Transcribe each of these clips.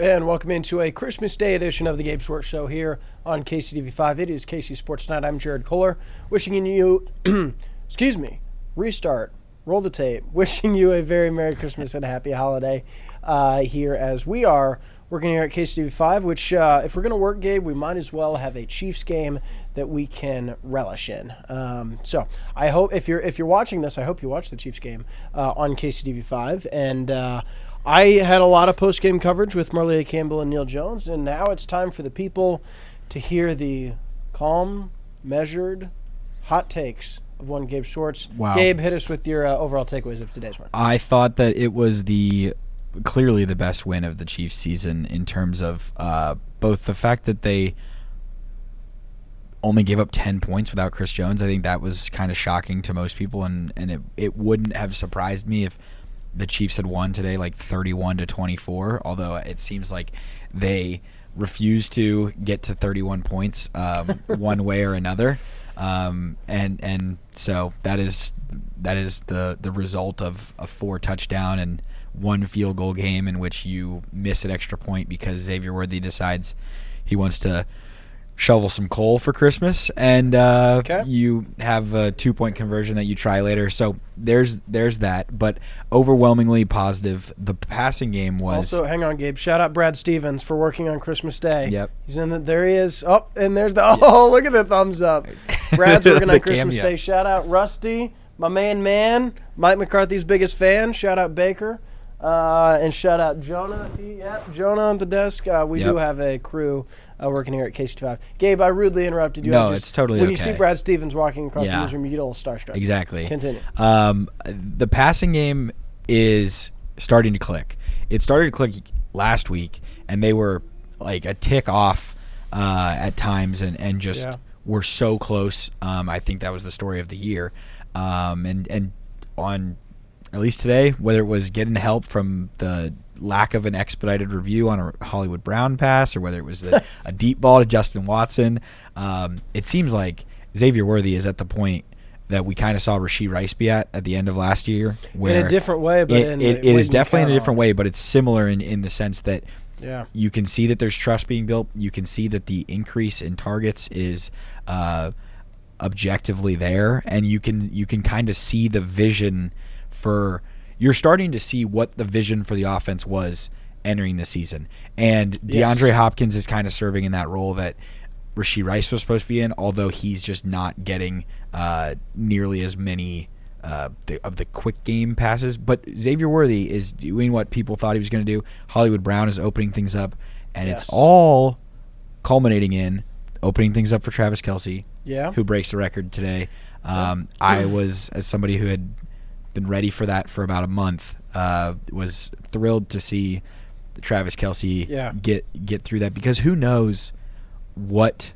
And welcome into a Christmas Day edition of the Gabe Swartz Show here on KCTV5. It is KC Sports Tonight. I'm Jared Koller, wishing you, restart, roll the tape, wishing you a very Merry Christmas and Happy Holiday here as we are working here at KCTV5, which if we're going to work, Gabe, we might as well have a Chiefs game that we can relish in. So I hope if you're watching this, I hope you watch the Chiefs game on KCTV5. And I had a lot of post-game coverage with Marlia Campbell and Neil Jones, and now it's time for the people to hear the calm, measured, hot takes of one Gabe Swartz. Wow. Gabe, hit us with your overall takeaways of today's one. I thought that it was clearly the best win of the Chiefs season in terms of both the fact that they only gave up 10 points without Chris Jones. I think that was kind of shocking to most people, and it wouldn't have surprised me if the Chiefs had won today like 31-24, although it seems like they refused to get to 31 points one way or another. And so that is the result of a 4-touchdown and 1 field goal game in which you miss an extra point because Xavier Worthy decides he wants to shovel some coal for Christmas, and you have a 2-point conversion that you try later. So there's that, but overwhelmingly positive. The passing game was also. Hang on, Gabe. Shout out Brad Stevens for working on Christmas Day. Yep, he's in the. There he is. Oh, and there's the. Oh, look at the thumbs up. Brad's working on Christmas Day. Shout out Rusty, my man, Mike McCarthy's biggest fan. Shout out Baker. And shout out Jonah. Jonah on the desk. We do have a crew working here at KC5. Gabe, I rudely interrupted you. No, it's totally when okay. You see Brad Stevens walking across the newsroom, you get a little starstruck. Exactly. Continue. The passing game is starting to click. It started to click last week, and they were like a tick off at times, and just were so close. I think that was the story of the year. And on at least today, whether it was getting help from the lack of an expedited review on a Hollywood Brown pass or whether it was a deep ball to Justin Watson, it seems like Xavier Worthy is at the point that we kind of saw Rashee Rice be at the end of last year. Where in a different way, but it is definitely in a different way, but it's similar in the sense that you can see that there's trust being built. You can see that the increase in targets is objectively there, and you can kind of see the vision you're starting to see what the vision for the offense was entering the season. And DeAndre Hopkins is kind of serving in that role that Rashee Rice was supposed to be in, although he's just not getting nearly as many of the quick game passes. But Xavier Worthy is doing what people thought he was going to do. Hollywood Brown is opening things up, and it's all culminating in opening things up for Travis Kelce, who breaks the record today. I was, as somebody who had been ready for that for about a month, was thrilled to see Travis Kelce get through that, because who knows what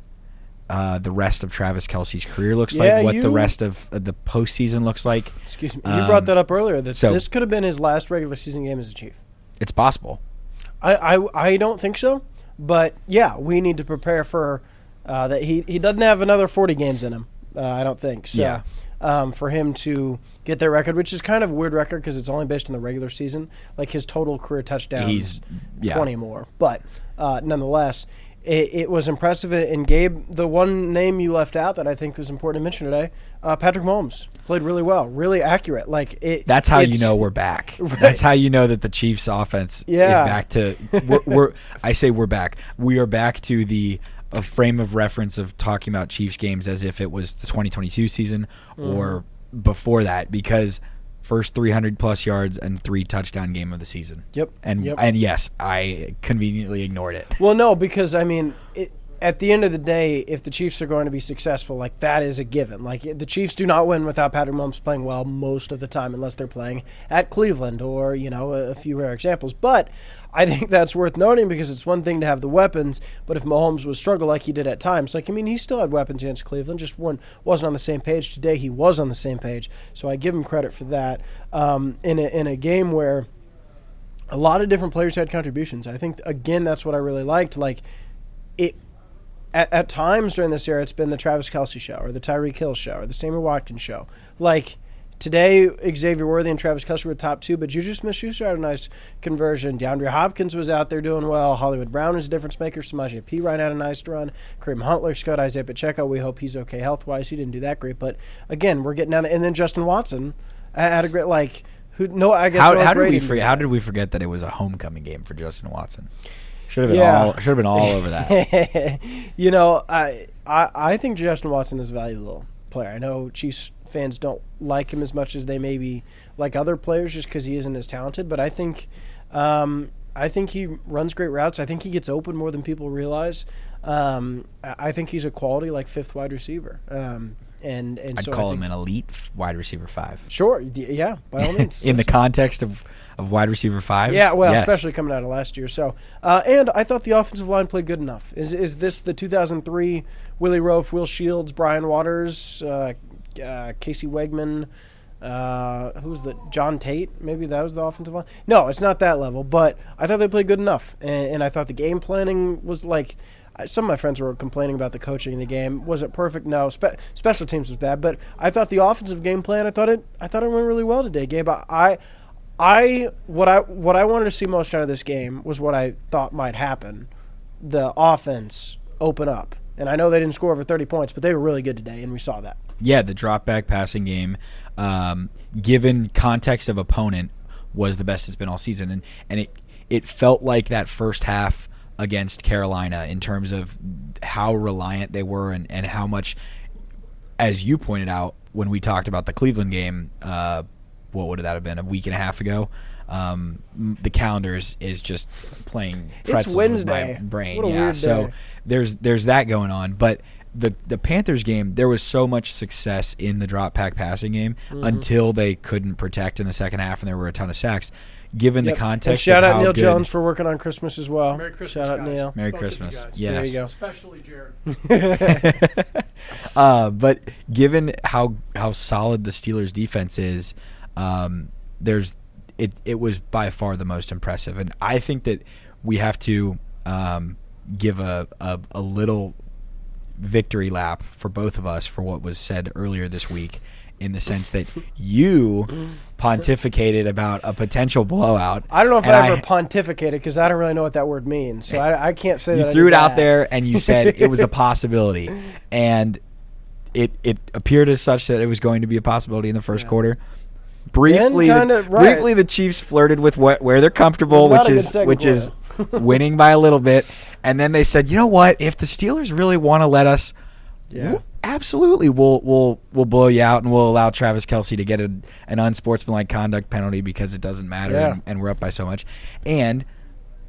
the rest of Travis Kelce's career looks like, what the rest of the postseason looks like. Excuse me. You brought that up earlier. This could have been his last regular season game as a Chief. It's possible. I don't think so, but we need to prepare for that. He doesn't have another 40 games in him. I don't think so. Yeah. For him to get that record, which is kind of a weird record because it's only based on the regular season. Like his total career touchdowns, he's 20 more. But nonetheless, it was impressive. And Gabe, the one name you left out that I think was important to mention today, Patrick Mahomes played really well, really accurate. That's how you know we're back. Right. That's how you know that the Chiefs' offense is back to. We're back. We are back to a frame of reference of talking about Chiefs games as if it was the 2022 season or before that, because first 300-plus yards and 3-touchdown game of the season. Yep. And yes, I conveniently ignored it. Well, no, because, at the end of the day, if the Chiefs are going to be successful, that is a given. The Chiefs do not win without Patrick Mahomes playing well most of the time, unless they're playing at Cleveland or, a few rare examples. But I think that's worth noting, because it's one thing to have the weapons, but if Mahomes would struggle like he did at times, he still had weapons against Cleveland, just wasn't on the same page. Today he was on the same page, so I give him credit for that. In a game where a lot of different players had contributions, I think, again, that's what I really liked. At times during this era, it's been the Travis Kelce show or the Tyreek Hill show or the Sammy Watkins show. Today, Xavier Worthy and Travis Kelce were top 2, but Juju Smith-Schuster had a nice conversion. DeAndre Hopkins was out there doing well. Hollywood Brown was a difference maker. Samaje Perine had a nice run. Kareem Huntler scored. Isaiah Pacheco, we hope he's okay health-wise. He didn't do that great. But, again, we're getting down there. And then Justin Watson had a great, How did we forget that it was a homecoming game for Justin Watson? Should have been all over that. I think Justin Watson is a valuable player. I know Chiefs fans don't like him as much as they maybe like other players just because he isn't as talented, but I think he runs great routes. I think he gets open more than people realize. I think he's a quality fifth wide receiver. I'd call him an elite wide receiver 5. Sure, yeah, by all means. In the context of wide receiver 5s? Yeah, well, yes. Especially coming out of last year. So, and I thought the offensive line played good enough. Is this the 2003 Willie Roaf, Will Shields, Brian Waters, Casey Wegman, who was the John Tate? Maybe that was the offensive line. No, it's not that level. But I thought they played good enough, and I thought the game planning was some of my friends were complaining about the coaching in the game. Was it perfect? No. Special teams was bad, but I thought the offensive game plan. I thought it went really well today, Gabe. What I wanted to see most out of this game was what I thought might happen. The offense open up. And I know they didn't score over 30 points, but they were really good today, and we saw that. Yeah, the drop-back passing game, given context of opponent, was the best it's been all season. And it felt like that first half against Carolina in terms of how reliant they were and how much, as you pointed out when we talked about the Cleveland game, what would that have been, a week and a half ago? The calendar is just playing pretzels with my brain. What a weird so day. there's that going on, but the Panthers game, there was so much success in the drop back passing game until they couldn't protect in the second half, and there were a ton of sacks. Given the context, and shout out Neil Jones for working on Christmas as well. Merry Christmas, shout out guys. Neil. Merry Both Christmas. of Yes. There you go. Especially Jared. But given how solid the Steelers defense is, it was by far the most impressive, and I think that we have to give a little victory lap for both of us for what was said earlier this week, in the sense that you pontificated about a potential blowout. I don't know if I ever pontificated because I don't really know what that word means, so I can't say that. You threw it out there and you said it was a possibility, and it appeared as such that it was going to be a possibility in the first quarter. Briefly, the Chiefs flirted with where they're comfortable, which is winning by a little bit, and then they said, you know what? If the Steelers really want to let us, absolutely, we'll blow you out, and we'll allow Travis Kelce to get an unsportsmanlike conduct penalty because it doesn't matter, and we're up by so much. And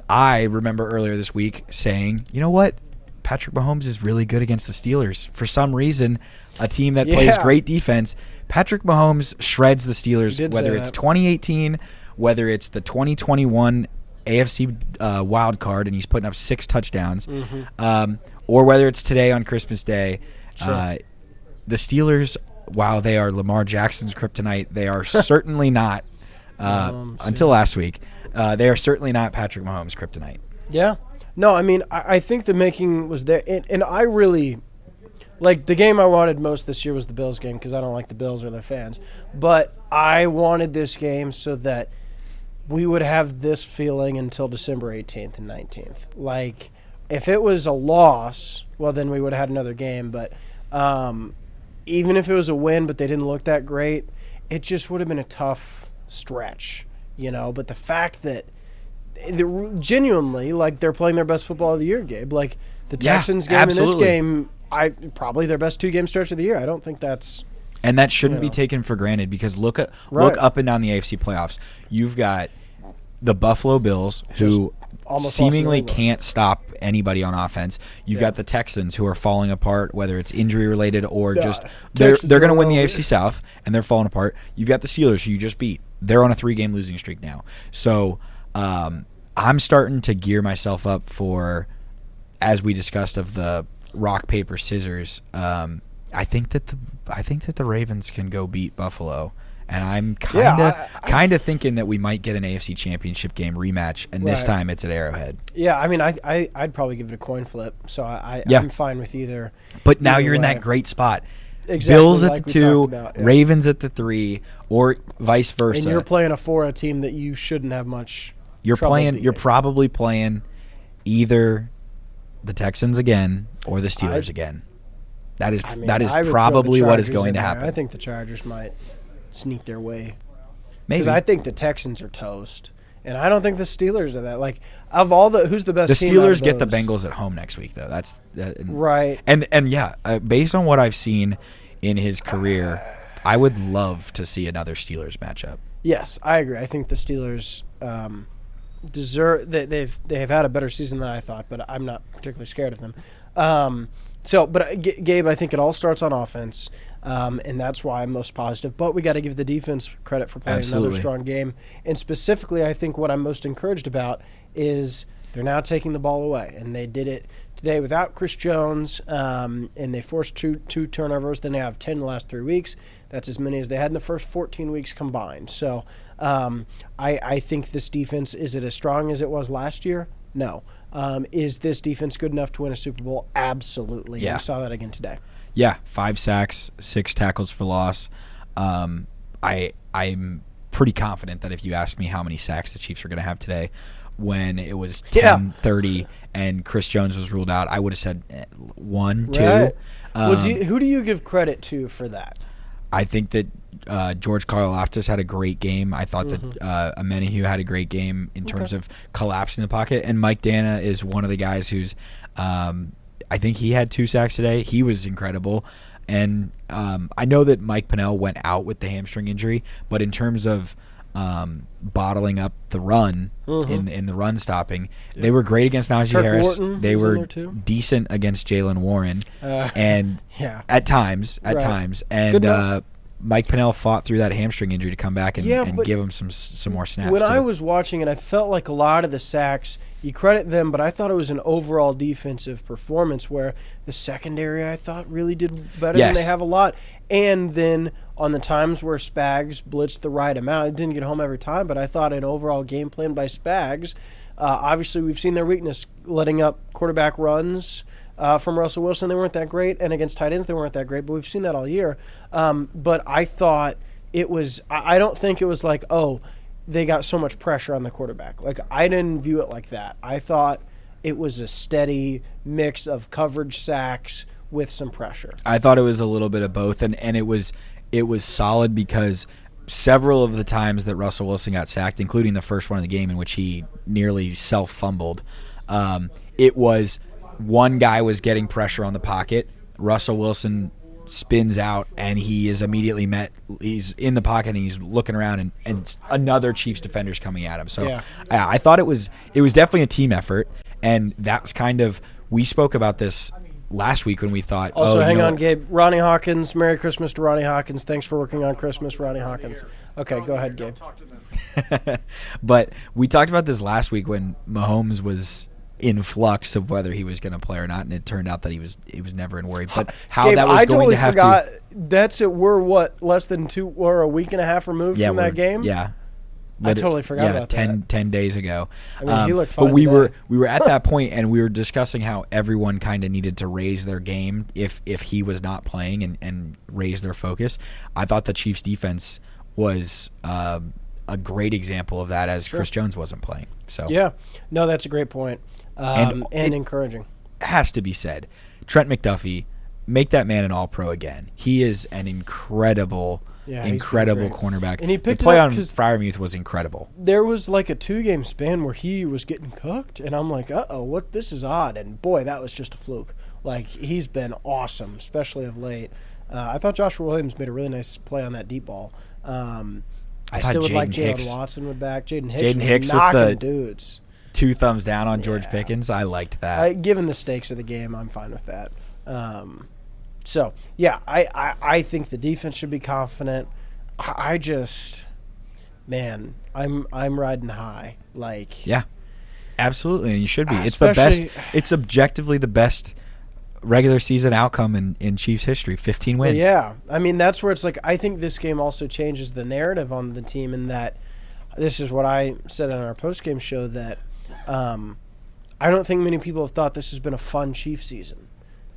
I remember earlier this week saying, you know what? Patrick Mahomes is really good against the Steelers. For some reason, a team that plays great defense, Patrick Mahomes shreds the Steelers, whether it's 2018, whether it's the 2021 AFC wild card, and he's putting up 6 touchdowns, or whether it's today on Christmas Day. The Steelers, while they are Lamar Jackson's kryptonite, they are certainly not, until last week, they are certainly not Patrick Mahomes' kryptonite. Yeah. No, I mean, I think the making was there, and I really – the game I wanted most this year was the Bills game because I don't like the Bills or their fans. But I wanted this game so that we would have this feeling until December 18th and 19th. If it was a loss, well, then we would have had another game. But even if it was a win but they didn't look that great, it just would have been a tough stretch, But the fact that genuinely, they're playing their best football of the year, Gabe. The Texans game and this game, probably their best 2-game stretch of the year. I don't think that's... And that shouldn't be taken for granted because look up and down the AFC playoffs. You've got the Buffalo Bills, who seemingly can't stop anybody on offense. You've got the Texans, who are falling apart, whether it's injury-related or just... They're going to win the AFC South, and they're falling apart. You've got the Steelers, who you just beat. They're on a 3-game losing streak now. So... I'm starting to gear myself up for, as we discussed of the rock paper scissors. I think that the Ravens can go beat Buffalo, and I'm kind of thinking that we might get an AFC Championship game rematch, and this time it's at Arrowhead. Yeah, I mean, I'd probably give it a coin flip. So I'm fine with either. But now you're in that great spot. exactly Bills at like the we 2, talked about, yeah. Ravens at the 3, or vice versa. And you're playing a team that you shouldn't have much. You're trouble playing. beating. You're probably playing either the Texans again or the Steelers again. That is I would probably throw the what is Chargers going in to there. happen. I think the Chargers might sneak their way. Maybe. Because I think the Texans are toast. And I don't think the Steelers are that. Like, of all who's the best the team out Steelers of get the those? Bengals at home next week, though. That's Right. And yeah, based on what I've seen in his career, I would love to see another Steelers matchup. Yes, I agree. I think the Steelers deserve. They've had a better season than I thought, but I'm not particularly scared of them. Gabe, I think it all starts on offense, and that's why I'm most positive. But we got to give the defense credit for playing Absolutely. another strong game. And specifically, I think what I'm most encouraged about is they're now taking the ball away, and they did it today without Chris Jones, and they forced two turnovers. Then they have 10 in the last 3 weeks. That's as many as they had in the first 14 weeks combined. So I think this defense, is it as strong as it was last year? No. Is this defense good enough to win a Super Bowl? Absolutely. Yeah. We saw that again today. Yeah, 5 sacks, 6 tackles for loss. I'm pretty confident that if you asked me how many sacks the Chiefs are going to have today, when it was 10-30 and Chris Jones was ruled out, I would have said 1, 2. Right. Who do you give credit to for that? I think that George Karlaftis had a great game. I thought that Amenahue had a great game in terms of collapsing the pocket. And Mike Dana is one of the guys who's I think he had 2 sacks today. He was incredible. And I know that Mike Pennell went out with the hamstring injury, but in terms of bottling up the run in the run stopping, they were great against Najee Kirk Harris. Wharton They was in were there too. decent against Jalen Warren, and Yeah. at times, Right. and Good enough. Mike Pennell fought through that hamstring injury to come back and but give him some more snaps. When too. I was watching it, I felt like a lot of the sacks, you credit them, but I thought it was an overall defensive performance where the secondary, I thought, really did better than Yes. they have a lot. And then on the times where Spags blitzed the right amount, it didn't get home every time, but I thought an overall game plan by Spags, obviously we've seen their weakness, letting up quarterback runs from Russell Wilson. They weren't that great, and against tight ends they weren't that great, but we've seen that all year. But I thought it was – I don't think it was like, oh, they got so much pressure on the quarterback. Like, I didn't view it like that. I thought it was a steady mix of coverage sacks with some pressure. I thought it was a little bit of both, and it was solid because several of the times that Russell Wilson got sacked, including the first one of the game in which he nearly self-fumbled, it was one guy was getting pressure on the pocket. Russell Wilson spins out, and he is immediately met. He's in the pocket, and he's looking around, and another Chiefs defender's coming at him. So Yeah. I thought it was definitely a team effort, and that was kind of – we spoke about this last week when we thought, Also, hang on, what? Gabe. Ronnie Hawkins, Merry Christmas to Ronnie Hawkins. Thanks for working on Christmas, Ronnie Hawkins. Okay, go ahead, Gabe. But we talked about this last week when Mahomes was in flux of whether he was going to play or not, and it turned out that he was never in worry. But how Gabe, that was I going totally to have forgot. to That's it. We're less than a week and a half removed from that game? Yeah. I totally forgot about 10 days ago. I mean, he looked fine but we today. were at that point, and we were discussing how everyone kind of needed to raise their game if he was not playing and raise their focus. I thought the Chiefs' defense was a great example of that, as Chris Jones wasn't playing. So Yeah. No, that's a great point. And encouraging. has to be said, Trent McDuffie, make that man an All-Pro again. He is an incredible Yeah, he's been incredible great. cornerback. And he the picked it play up on 'cause Freiermuth was incredible. There was like a 2-game span where he was getting cooked, and I'm like, what? This is odd. And boy, that was just a fluke. Like, he's been awesome, especially of late. I thought Joshua Williams made a really nice play on that deep ball. I still would like Jalen Watson would back. Jaden Hicks was knocking with the dudes. 2 thumbs down on George Pickens. I liked that. Given the stakes of the game, I'm fine with that. So, yeah, I think the defense should be confident. I just, man, I'm riding high. Like, Yeah, absolutely, and you should be. It's the best. It's objectively the best regular season outcome in Chiefs history. 15 wins. Yeah, I mean, that's where it's like, I think this game also changes the narrative on the team, in that this is what I said on our postgame show, that I don't think many people have thought this has been a fun Chiefs season,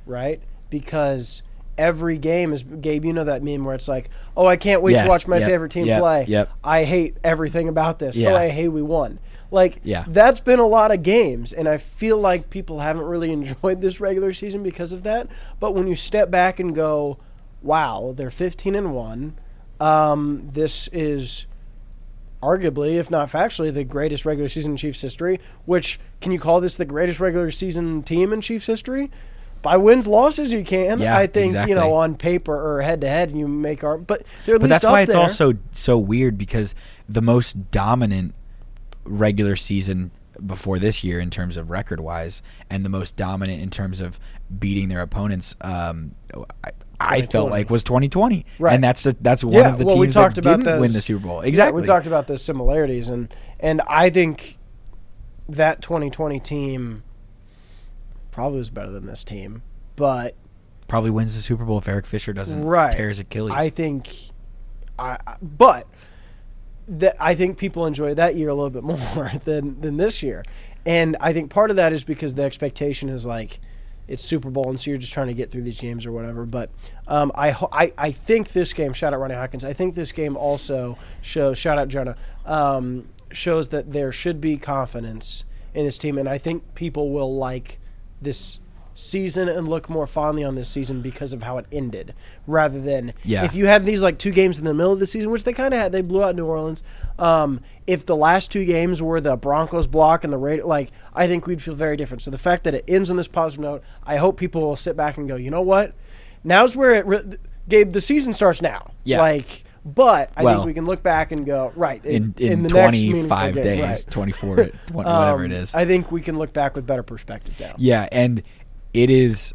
right? Because every game is, Gabe, you know that meme where it's like, oh, I can't wait to watch my favorite team play. I hate everything about this. Oh, I hate we won. Like, that's been a lot of games, and I feel like people haven't really enjoyed this regular season because of that. But when you step back and go, wow, they're 15-1, this is arguably, if not factually, the greatest regular season in Chiefs history, which, can you call this the greatest regular season team in Chiefs history? By wins, losses, you can. I think, on paper or head-to-head, you make our – but they're at least that's up why it's there. also so weird, because the most dominant regular season before this year in terms of record-wise, and the most dominant in terms of beating their opponents, I felt like was 2020, right? And that's one of the teams that didn't win the Super Bowl. Exactly, we talked about those similarities, and I think that 2020 team probably was better than this team, but probably wins the Super Bowl if Eric Fisher doesn't tear his Achilles. I think, I think people enjoy that year a little bit more than this year, and I think part of that is because the expectation is like, it's Super Bowl, and so you're just trying to get through these games or whatever. But I think this game, shout out Ronnie Hawkins, I think this game also shows, shout out Jonah, shows that there should be confidence in this team, and I think people will like this season and look more fondly on this season because of how it ended, rather than if you had these like 2 games in the middle of the season, which they kind of had. They blew out New Orleans. If the last 2 games were the Broncos block and the Raiders, like, I think we'd feel very different. So the fact that it ends on this positive note, I hope people will sit back and go, you know what? Now's where Gabe, the season starts now. But I think we can look back and go, right, in the 25 next days, right. 24, whatever it is. I think we can look back with better perspective now. Yeah, and it is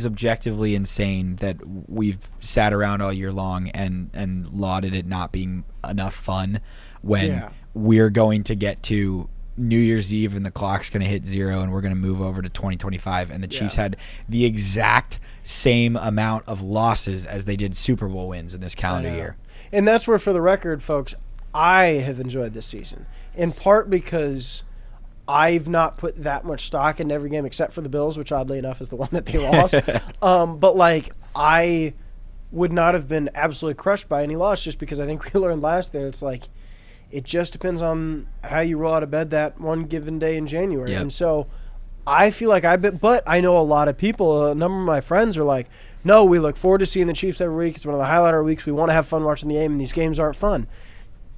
objectively insane that we've sat around all year long and lauded it not being enough fun when we're going to get to New Year's Eve and the clock's going to hit 0 and we're going to move over to 2025, and the Chiefs had the exact same amount of losses as they did Super Bowl wins in this calendar year. And that's where, for the record, folks, I have enjoyed this season, in part because I've not put that much stock in every game except for the Bills, which oddly enough is the one that they lost. But like, I would not have been absolutely crushed by any loss, just because I think we learned last year, it's like, it just depends on how you roll out of bed that one given day in January. And so I feel like but I know a lot of people, a number of my friends are like, no, we look forward to seeing the Chiefs every week. It's one of the highlight of our weeks. We want to have fun watching the game, and these games aren't fun.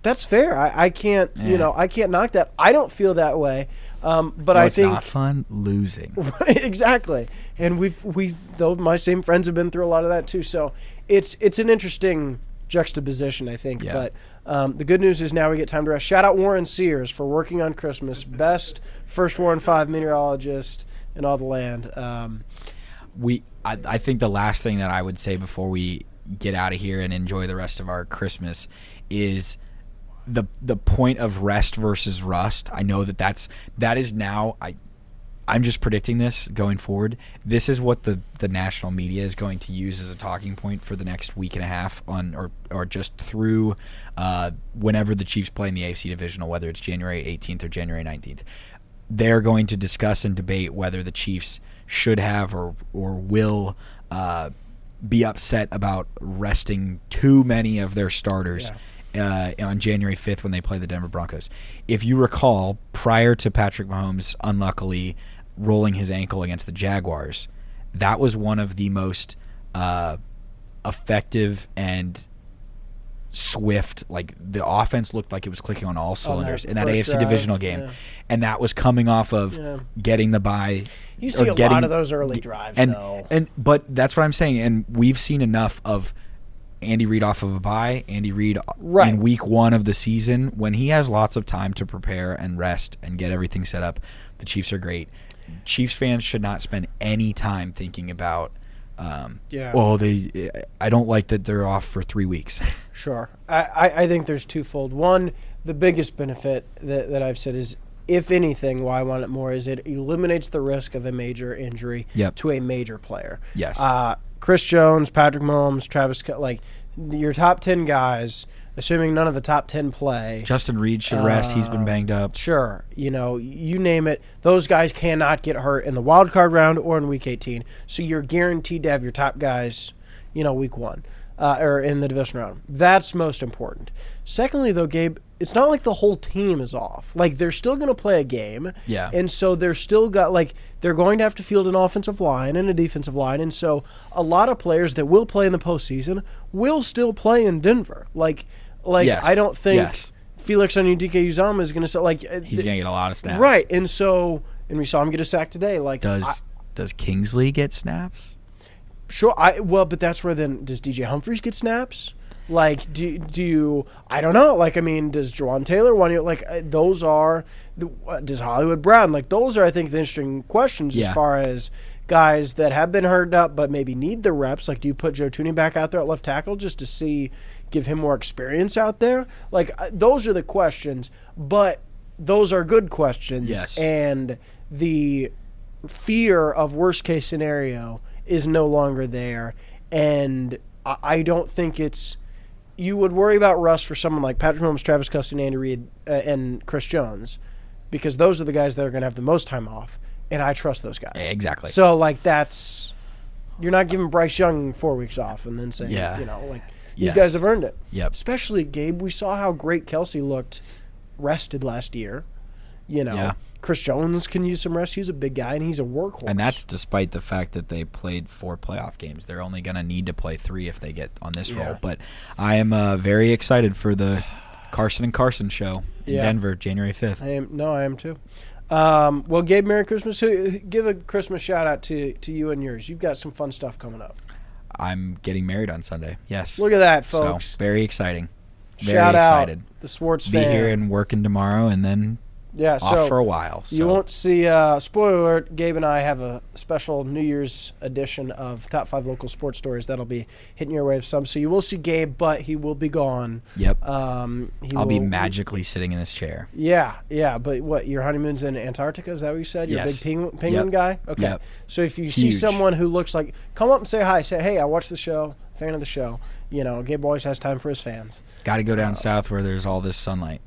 That's fair. I can't, I can't knock that. I don't feel that way. But I think it's not fun losing. Exactly. And though my same friends have been through a lot of that too. So it's an interesting juxtaposition, I think. But the good news is now we get time to rest. Shout out Warren Sears for working on Christmas. Best first Warren 5 meteorologist in all the land. I think the last thing that I would say before we get out of here and enjoy the rest of our Christmas is the point of rest versus rust. I know that is now, I'm just predicting this going forward. This is what the national media is going to use as a talking point for the next week and a half or just through whenever the Chiefs play in the AFC divisional, whether it's January 18th or January 19th. They're going to discuss and debate whether the Chiefs should have or will be upset about resting too many of their starters on January 5th when they play the Denver Broncos. If you recall, prior to Patrick Mahomes unluckily rolling his ankle against the Jaguars, that was one of the most effective and swift, like the offense looked like it was clicking on all cylinders in that AFC divisional game. And that was coming off of getting the bye. You see a lot of those early drives, though. But that's what I'm saying, and we've seen enough of Andy Reid off of a bye, Andy Reid in week 1 of the season, when he has lots of time to prepare and rest and get everything set up. The Chiefs are great. Chiefs fans should not spend any time thinking about, I don't like that they're off for 3 weeks. Sure. I think there's twofold. One, the biggest benefit that I've said is, if anything, why I want it more is it eliminates the risk of a major injury to a major player. Yes. Chris Jones, Patrick Mahomes, Travis, like your top 10 guys assuming none of the top 10 play. Justin Reed should rest. He's been banged up. Sure. You name it. Those guys cannot get hurt in the wild card round or in Week 18. So you're guaranteed to have your top guys, Week 1 or in the division round. That's most important. Secondly, though, Gabe, it's not like the whole team is off. Like, they're still going to play a game. Yeah. And so they're still got, they're going to have to field an offensive line and a defensive line. And so a lot of players that will play in the postseason will still play in Denver. Yes. I don't think Yes. Felix Onyedik-Uzomah is going to say, He's going to get a lot of snaps. Right. And we saw him get a sack today. Does Kingsley get snaps? Sure. But that's where then, does DJ Humphries get snaps? Do you, I don't know. Does Jawan Taylor want you, those are, does Hollywood Brown, those are, I think, the interesting questions as far as guys that have been hurt up but maybe need the reps. Do you put Joe Tooney back out there at left tackle just to give him more experience out there? Those are the questions, but those are good questions. Yes. And the fear of worst case scenario is no longer there. And I don't think you would worry about rust for someone like Patrick Mahomes, Travis Kelce, and Andy Reid, and Chris Jones, because those are the guys that are going to have the most time off, and I trust those guys. Exactly. So, you're not giving Bryce Young 4 weeks off and then saying, these guys have earned it. Yep. Especially, Gabe, we saw how great Kelce looked rested last year. Yeah. Chris Jones can use some rest. He's a big guy, and he's a workhorse. And that's despite the fact that they played 4 playoff games. They're only going to need to play 3 if they get on this roll. But I am very excited for the Carson and Carson show in Denver, January 5th. I am too. Well, Gabe, Merry Christmas. Give a Christmas shout-out to you and yours. You've got some fun stuff coming up. I'm getting married on Sunday, yes. Look at that, folks. So, very exciting. Very Shout excited. Out the Swartz Be fan. here and working tomorrow and then off for a while. So. You won't see, spoiler alert, Gabe and I have a special New Year's edition of Top 5 Local Sports Stories that'll be hitting your way of some. So you will see Gabe, but he will be gone. Yep. I'll be magically sitting in this chair. Yeah. But what, your honeymoon's in Antarctica? Is that what you said? You're yes. a big penguin guy? Okay. Yep. So if you see someone who looks like, come up and say hi. Say, hey, I watched the show, fan of the show. Gabe always has time for his fans. Got to go down south where there's all this sunlight.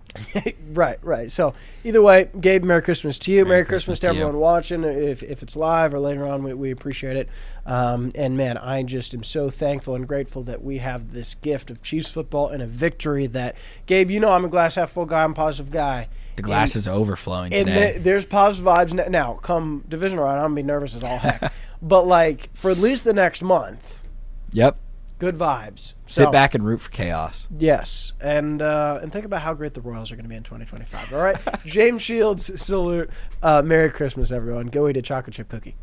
Right. So either way, Gabe, Merry Christmas to you. Merry Christmas to everyone you. watching. If it's live or later on, we appreciate it. And, man, I just am so thankful and grateful that we have this gift of Chiefs football and a victory that, Gabe, I'm a glass half full guy. I'm a positive guy. The glass is overflowing today. And there's positive vibes. Now, come division round, I'm going to be nervous as all heck. But, for at least the next month. Yep. Good vibes. Sit back and root for chaos. Yes, and think about how great the Royals are going to be in 2025. All right, James Shields, salute. Merry Christmas, everyone. Go eat a chocolate chip cookie.